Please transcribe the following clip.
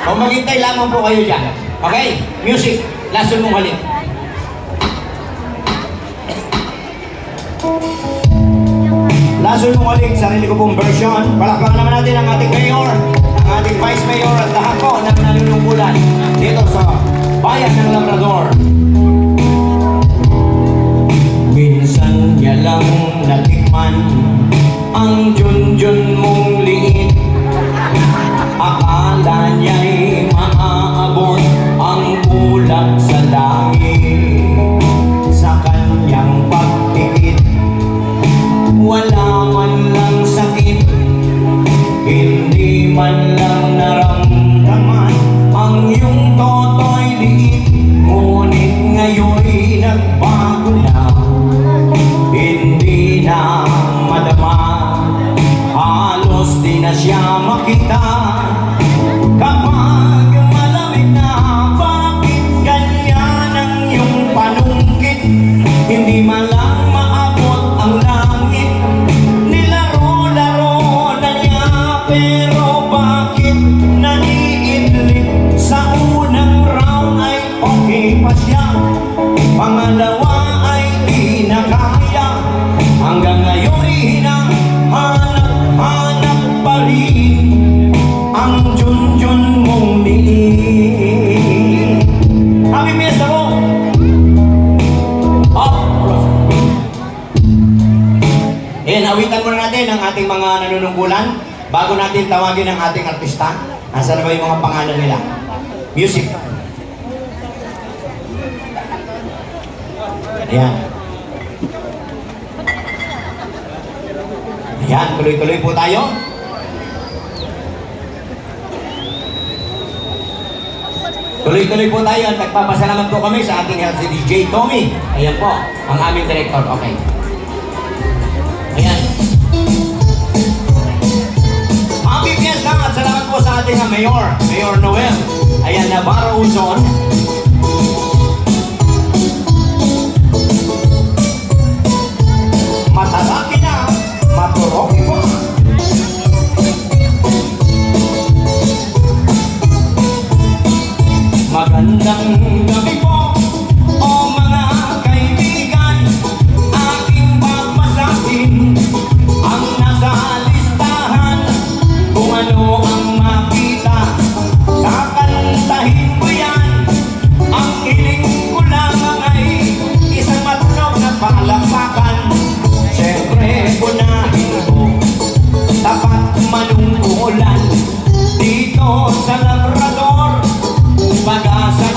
O maghintay lamang po kayo dyan. Okay? Music. Lason mong halik. Lason mong halik, sarili ko pong version. Palakpakan naman natin ang ating mayor, ang ating vice mayor at lahat po ng nanunungkulan dito sa Bayan ng Labrador. Minsan niya lang natikman ang junjun mong liit. Akala niya'y maaabot ang ulap sa langit. Sa kanyang pagtikit, wala man lang sakit, hindi man lang naramdaman ang iyong toto'y liit. Ngunit ngayon'y nagbago na, hindi na madama, halos di na siya makita. Kapag malamig na, bakit ganyan ang iyong panungkit? Hindi man lang maabot ang langit, nilaro-laro na niya, pero bakit naiidlip? Sa unang round ay okay pa siya, pangalawa ay di na kaya, hanggang ngayon hinahanap-hanap pa rin ang junjun mong liit. Happy Fiesta po! Awitan muna natin ang ating mga nanunungkulan bago natin tawagin ang ating artista. Nasaan na ba yung mga pangalan nila? Music. Ayan. Ayan, tuloy-tuloy po tayo. Tuloy-tuloy po tayo at nagpapasalamat po kami sa ating healthy DJ Tommy. Ayan po, ang aming director. Okay. Ayan. Happy Fiesta at salamat po sa ating Mayor, Mayor Noel. Ayan, Navarro Uzon. Matalaki na, maturoki po. Magandang gabi po, o mga kaibigan. Aking pagmasakin ang nasa listahan. Kung ano ang makita, kakantahin ko yan. Ang hiling ko lamang ay isang matunog na palakpakan. Siyempre unahin ko, tapat manungkulan dito sa Labrador. Pag-asa